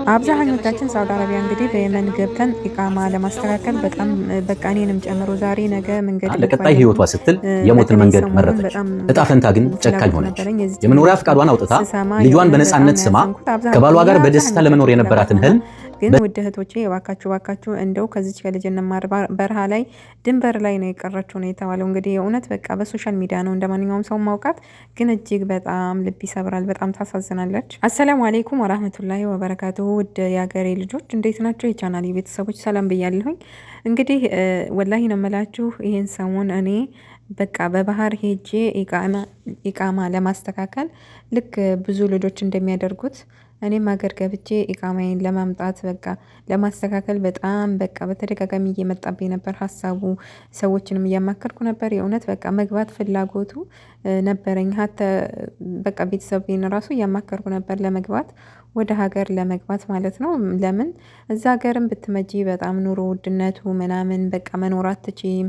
አብዛኞቻችን ሳውዲ አረቢያ እንግዲህ በየመን ገብተን ኢቃማ ለማስተካከል በጣም በቃ እኔንም ጨምሮ ዛሬ ነገ መንገድ ለቀጣይ ህይወቷ ስትል የሞትን መንገድ መረጠች። እጣ ፈንታ ግን ጨካኝ ሆነች። የመኖሪያ ፍቃዷን አውጥታ ልጇን በነፃነት ስማ ከባሏ ጋር በደስታ ለመኖር የነበራትን ህልም ግን ውድ እህቶቼ እባካችሁ እንደው ከዚች ከልጅ እንማር። በረሃ ላይ ድንበር ላይ ነው የቀረችው ነው የተባለው። እንግዲህ የእውነት በቃ በሶሻል ሚዲያ ነው እንደማንኛውም ሰው ማውቃት፣ ግን እጅግ በጣም ልብ ይሰብራል። በጣም ታሳዝናለች። አሰላሙ አሌይኩም ወራህመቱላሂ ወበረካቱ። ውድ የሀገሬ ልጆች እንዴት ናቸው? የቻናሌ ቤተሰቦች ሰላም ብያለሁኝ። እንግዲህ ወላሂ ነው የምላችሁ ይሄን ሰሞን እኔ በቃ በባህር ሄጄ ኢቃማ ለማስተካከል ልክ ብዙ ልጆች እንደሚያደርጉት እኔም ሀገር ገብቼ ኢቃማዬን ለማምጣት በቃ ለማስተካከል በጣም በቃ በተደጋጋሚ እየመጣብኝ ነበር ሀሳቡ። ሰዎችንም እያማከርኩ ነበር። የእውነት በቃ መግባት ፍላጎቱ ነበረኝ። ሀተ በቃ ቤተሰቤን ራሱ እያማከርኩ ነበር ለመግባት ወደ ሀገር ለመግባት ማለት ነው። ለምን እዛ ሀገርም ብትመጪ በጣም ኑሮ ውድነቱ ምናምን በቃ መኖር አትችይም፣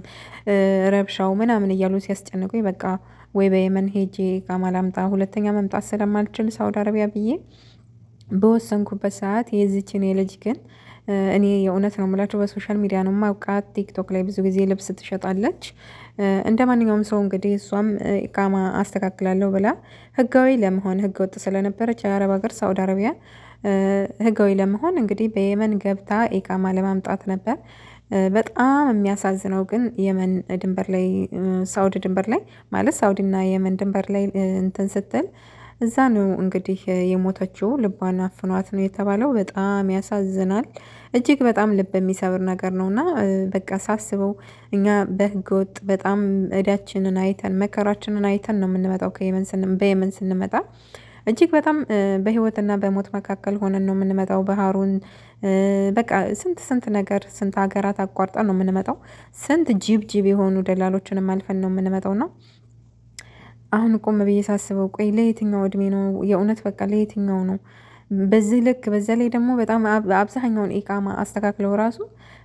ረብሻው ምናምን እያሉ ሲያስጨንቁኝ በቃ ወይ በየመን ሄጄ ኢቃማ ላምጣ፣ ሁለተኛ መምጣት ስለማልችል ሳውዲ አረቢያ ብዬ በወሰንኩበት ሰዓት የዚችን የልጅ ግን እኔ የእውነት ነው የምላቸው በሶሻል ሚዲያ ነው ማውቃት። ቲክቶክ ላይ ብዙ ጊዜ ልብስ ትሸጣለች እንደ ማንኛውም ሰው። እንግዲህ እሷም ኢቃማ አስተካክላለሁ ብላ ህጋዊ ለመሆን ህገ ወጥ ስለነበረች የአረብ ሀገር ሳውዲ አረቢያ ህጋዊ ለመሆን እንግዲህ በየመን ገብታ ኢቃማ ለማምጣት ነበር። በጣም የሚያሳዝነው ግን የመን ድንበር ላይ ሳውዲ ድንበር ላይ ማለት ሳውዲና የመን ድንበር ላይ እንትን ስትል እዛ ነው እንግዲህ የሞተችው። ልቧን አፍኗት ነው የተባለው። በጣም ያሳዝናል። እጅግ በጣም ልብ የሚሰብር ነገር ነውና በቃ ሳስበው እኛ በህገ ወጥ በጣም እዳችንን አይተን መከራችንን አይተን ነው የምንመጣው በየመን ስንመጣ እጅግ በጣም በህይወትና በሞት መካከል ሆነን ነው የምንመጣው። ባህሩን በቃ ስንት ነገር ስንት ሀገራት አቋርጠን ነው የምንመጣው። ስንት ጅብ የሆኑ ደላሎችንም አልፈን ነው የምንመጣው ነው። አሁን ቆም ብዬ ሳስበው ቆይ ለየትኛው እድሜ ነው የእውነት በቃ ለየትኛው ነው በዚህ ልክ? በዛ ላይ ደግሞ በጣም አብዛኛውን ኢቃማ አስተካክለው ራሱ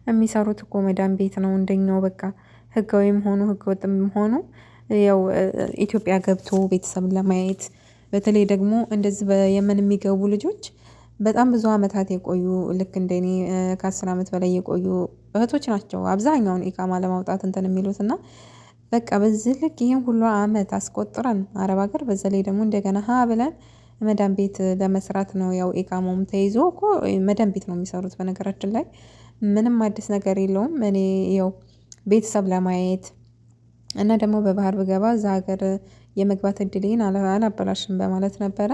የሚሰሩት እኮ መዳን ቤት ነው እንደኛው በቃ ህጋዊም ሆኑ ህገወጥም ሆኑ ያው ኢትዮጵያ ገብቶ ቤተሰብን ለማየት በተለይ ደግሞ እንደዚህ በየመን የሚገቡ ልጆች በጣም ብዙ አመታት የቆዩ ልክ እንደኔ ከ10 አመት በላይ የቆዩ እህቶች ናቸው አብዛኛውን ኢቃማ ለማውጣት እንትን የሚሉትና በቃ በዚህ ልክ ይሄን ሁሉ አመት አስቆጥረን አረብ ሀገር በዛ ላይ ደግሞ እንደገና ብለን መዳን ቤት ለመስራት ነው። ያው ኢቃማውም ተይዞ እኮ መዳን ቤት ነው የሚሰሩት። በነገራችን ላይ ምንም አዲስ ነገር የለውም። እኔ ያው ቤተሰብ ለማየት እና ደግሞ በባህር ብገባ እዛ ሀገር የመግባት እድሌን አላበላሽም በማለት ነበረ።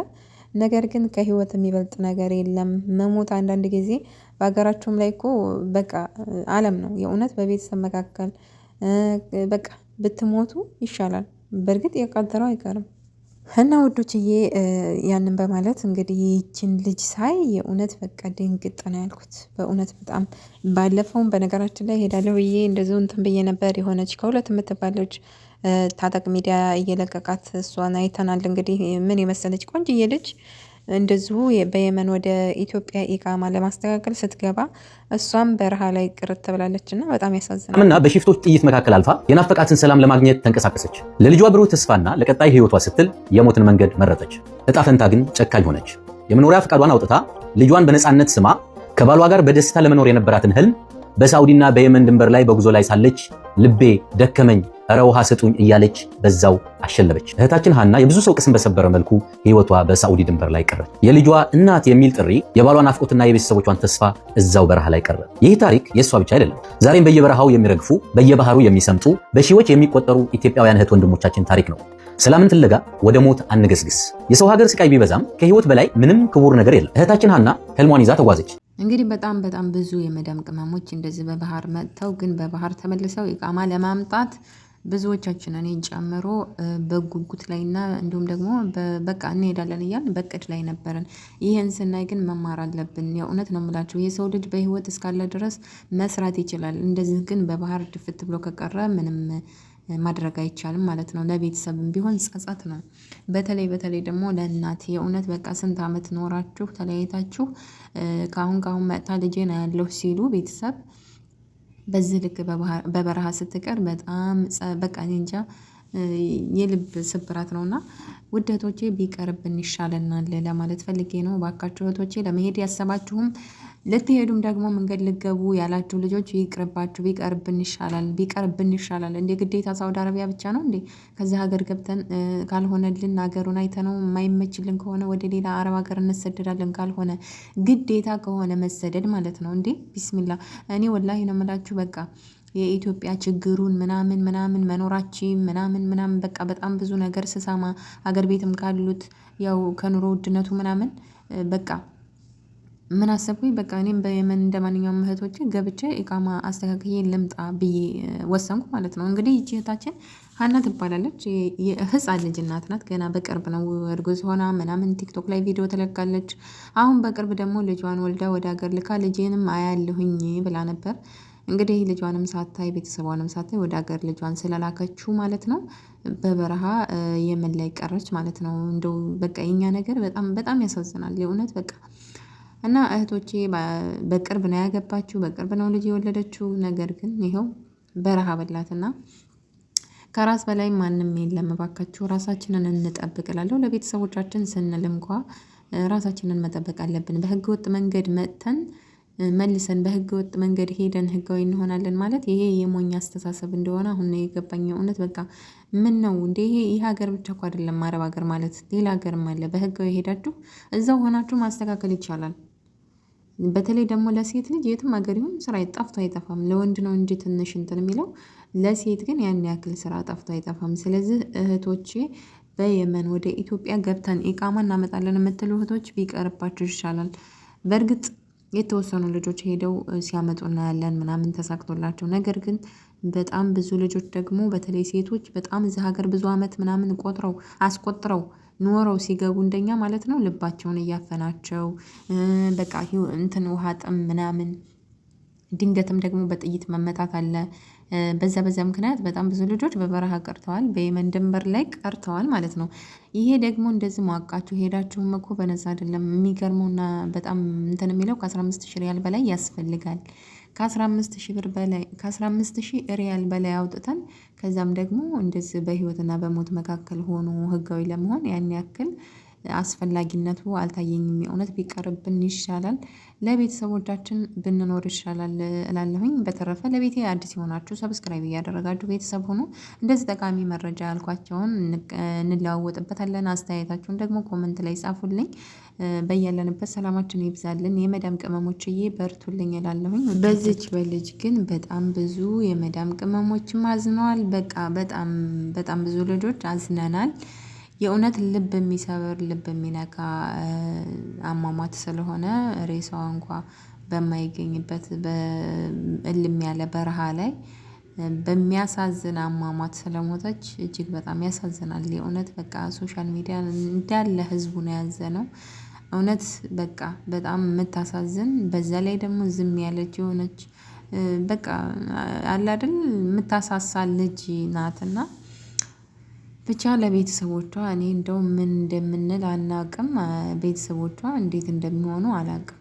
ነገር ግን ከህይወት የሚበልጥ ነገር የለም። መሞት አንዳንድ ጊዜ በሀገራችሁም ላይ እኮ በቃ አለም ነው የእውነት በቤተሰብ መካከል በቃ ብትሞቱ ይሻላል። በእርግጥ የቀጠረው አይቀርም እና ውዶችዬ ያንን በማለት እንግዲህ ይችን ልጅ ሳይ የእውነት በቃ ድንግጥ ነው ያልኩት። በእውነት በጣም ባለፈውም በነገራችን ላይ ሄዳለሁ ብዬ እንደዚሁ እንትን ብዬ ነበር። የሆነች ከሁለት የምትባል ልጅ ታጠቅ ሚዲያ እየለቀቃት እሷን አይተናል። እንግዲህ ምን የመሰለች ቆንጅዬ ልጅ እንደዚሁ በየመን ወደ ኢትዮጵያ ኢቃማ ለማስተካከል ስትገባ እሷም በረሃ ላይ ቅርት ትብላለች እና በጣም ያሳዝናል። እና በሽፍቶች ጥይት መካከል አልፋ የናፈቃትን ሰላም ለማግኘት ተንቀሳቀሰች። ለልጇ ብሩህ ተስፋና ለቀጣይ ህይወቷ ስትል የሞትን መንገድ መረጠች። እጣ ፈንታ ግን ጨካኝ ሆነች። የመኖሪያ ፍቃዷን አውጥታ ልጇን በነፃነት ስማ ከባሏ ጋር በደስታ ለመኖር የነበራትን ህልም በሳውዲና በየመን ድንበር ላይ በጉዞ ላይ ሳለች ልቤ ደከመኝ እረ ውሃ ስጡኝ እያለች በዛው አሸለበች። እህታችን ሀና የብዙ ሰው ቅስም በሰበረ መልኩ ህይወቷ በሳውዲ ድንበር ላይ ቀረ። የልጇ እናት የሚል ጥሪ የባሏን ናፍቆትና የቤተሰቦቿን ተስፋ እዛው በረሃ ላይ ቀረ። ይህ ታሪክ የእሷ ብቻ አይደለም። ዛሬም በየበረሃው የሚረግፉ በየባህሩ የሚሰምጡ በሺዎች የሚቆጠሩ ኢትዮጵያውያን እህት ወንድሞቻችን ታሪክ ነው። ሰላምን ፍለጋ ወደ ሞት አንገስግስ። የሰው ሀገር ስቃይ ቢበዛም ከህይወት በላይ ምንም ክቡር ነገር የለም። እህታችን ሀና ህልሟን ይዛ ተጓዘች። እንግዲህ በጣም ብዙ የመዳም ቅመሞች እንደዚህ በባህር መጥተው ግን በባህር ተመልሰው ኢቃማ ለማምጣት ብዙዎቻችን እኔን ጨምሮ በጉጉት ላይና እንዲሁም ደግሞ በቃ እንሄዳለን እያልን በቅድ ላይ ነበርን። ይህን ስናይ ግን መማር አለብን። የእውነት ነው የምላችሁ የሰው ልጅ በህይወት እስካለ ድረስ መስራት ይችላል። እንደዚህ ግን በባህር ድፍት ብሎ ከቀረ ምንም ማድረግ አይቻልም ማለት ነው። ለቤተሰብም ቢሆን ጸጸት ነው። በተለይ ደግሞ ለእናት የእውነት በቃ ስንት አመት ኖራችሁ ተለያይታችሁ ካሁን መጥታ ልጄን አያለሁ ሲሉ ቤተሰብ በዚህ ልክ በበረሃ ስትቀር በጣም በቃ እኔ እንጃ የልብ ስብራት ነውና ውድ እህቶቼ ቢቀርብን ይሻለናል ለማለት ፈልጌ ነው። ባካችሁ እህቶቼ ለመሄድ ያሰባችሁም ልትሄዱም ደግሞ መንገድ ልገቡ ያላችሁ ልጆች ይቅርባችሁ፣ ቢቀርብን ይሻላል። እንደ ግዴታ ሳውዲ አረቢያ ብቻ ነው እንዴ? ከዚህ ሀገር ገብተን ካልሆነልን ሀገሩን አይተነው የማይመችልን ከሆነ ወደ ሌላ አረብ ሀገር እንሰደዳለን። ካልሆነ ግዴታ ከሆነ መሰደድ ማለት ነው እንዴ? ቢስሚላ እኔ ወላሂ ነው የምላችሁ በቃ የኢትዮጵያ ችግሩን ምናምን መኖራችን ምናምን በቃ በጣም ብዙ ነገር ስሰማ አገር ቤትም ካሉት ያው ከኑሮ ውድነቱ ምናምን በቃ ምን አሰብኩኝ በቃ እኔም በየመን እንደማንኛውም እህቶቼ ገብቼ ኢቃማ አስተካክዬ ልምጣ ብዬ ወሰንኩ ማለት ነው። እንግዲህ ይህች እህታችን ሀና ትባላለች። የህፃን ልጅ እናት ናት። ገና በቅርብ ነው እርጉዝ ሆና ምናምን ቲክቶክ ላይ ቪዲዮ ትለቃለች። አሁን በቅርብ ደግሞ ልጇን ወልዳ ወደ ሀገር ልካ ልጄንም አያለሁኝ ብላ ነበር። እንግዲህ ልጇንም ሳታይ ቤተሰቧንም ሳታይ ወደ ሀገር ልጇን ስለላከችው ማለት ነው በበረሃ የመን ላይ ቀረች ማለት ነው። እንደው በቃ የኛ ነገር በጣም በጣም ያሳዝናል የእውነት በቃ እና እህቶቼ በቅርብ ነው ያገባችው፣ በቅርብ ነው ልጅ የወለደችው። ነገር ግን ይኸው በረሃ በላትና ከራስ በላይ ማንም የለም። እባካችሁ ራሳችንን እንጠብቅ እላለሁ። ለቤተሰቦቻችን ስንል እንኳ ራሳችንን መጠበቅ አለብን። በህገ ወጥ መንገድ መጥተን መልሰን በህገ ወጥ መንገድ ሄደን ህጋዊ እንሆናለን ማለት ይሄ የሞኝ አስተሳሰብ እንደሆነ አሁን ነው የገባኝ። እውነት በቃ ምን ነው እንዴ? ይሄ ሀገር ብቻ እኮ አይደለም አረብ ሀገር ማለት ሌላ ሀገርም አለ። በህጋዊ ሄዳችሁ እዛው ሆናችሁ ማስተካከል ይቻላል። በተለይ ደግሞ ለሴት ልጅ የትም ሀገር ይሁን ስራ ጠፍቶ አይጠፋም። ለወንድ ነው እንጂ ትንሽ እንትን የሚለው ለሴት ግን ያን ያክል ስራ ጠፍቶ አይጠፋም። ስለዚህ እህቶቼ በየመን ወደ ኢትዮጵያ ገብተን ኢቃማ እናመጣለን የምትሉ እህቶች ቢቀርባችሁ ይሻላል። በእርግጥ የተወሰኑ ልጆች ሄደው ሲያመጡ እናያለን ምናምን ተሳክቶላቸው። ነገር ግን በጣም ብዙ ልጆች ደግሞ በተለይ ሴቶች በጣም እዚህ ሀገር ብዙ አመት ምናምን አስቆጥረው ኖረው ሲገቡ እንደኛ ማለት ነው ልባቸውን እያፈናቸው በቃ እንትን ውሃ ጥም ምናምን ድንገትም ደግሞ በጥይት መመታት አለ። በዛ ምክንያት በጣም ብዙ ልጆች በበረሃ ቀርተዋል፣ በየመን ድንበር ላይ ቀርተዋል ማለት ነው። ይሄ ደግሞ እንደዚህ ሟቃችሁ ሄዳችሁም እኮ በነፃ አይደለም። የሚገርመውና በጣም እንትን የሚለው ከ15 ሺህ ሪያል በላይ ያስፈልጋል። ከ15 ሺህ ብር በላይ ከ15 ሺህ ሪያል በላይ አውጥተን ከዛም ደግሞ እንደዚህ በህይወትና በሞት መካከል ሆኖ ህጋዊ ለመሆን ያን ያክል አስፈላጊነቱ አልታየኝም። የእውነት ቢቀርብን ይሻላል። ለቤተሰቦቻችን ብንኖር ይሻላል እላለሁኝ። በተረፈ ለቤቴ አዲስ የሆናችሁ ሰብስክራይብ እያደረጋችሁ ቤተሰብ ሆኑ። እንደዚህ ጠቃሚ መረጃ ያልኳቸውን እንለዋወጥበታለን። አስተያየታችሁን ደግሞ ኮመንት ላይ ጻፉልኝ። በያለንበት ሰላማችን ይብዛልን። የመዳም ቅመሞችዬ በርቱልኝ እላለሁኝ። በዚች በልጅ ግን በጣም ብዙ የመዳም ቅመሞችም አዝነዋል። በቃ በጣም ብዙ ልጆች አዝነናል። የእውነት ልብ የሚሰብር ልብ የሚነካ አሟሟት ስለሆነ ሬሳዋ እንኳ በማይገኝበት በእልም ያለ በረሃ ላይ በሚያሳዝን አሟሟት ስለሞተች እጅግ በጣም ያሳዝናል። የእውነት በቃ ሶሻል ሚዲያ እንዳለ ህዝቡ ነው ያዘነው። እውነት በቃ በጣም የምታሳዝን በዛ ላይ ደግሞ ዝም ያለች የሆነች በቃ አለ አይደል የምታሳሳ ልጅ ናትና ብቻ ለቤተሰቦቿ እኔ እንደው ምን እንደምንል አናቅም። ቤተሰቦቿ እንዴት እንደሚሆኑ አላቅም።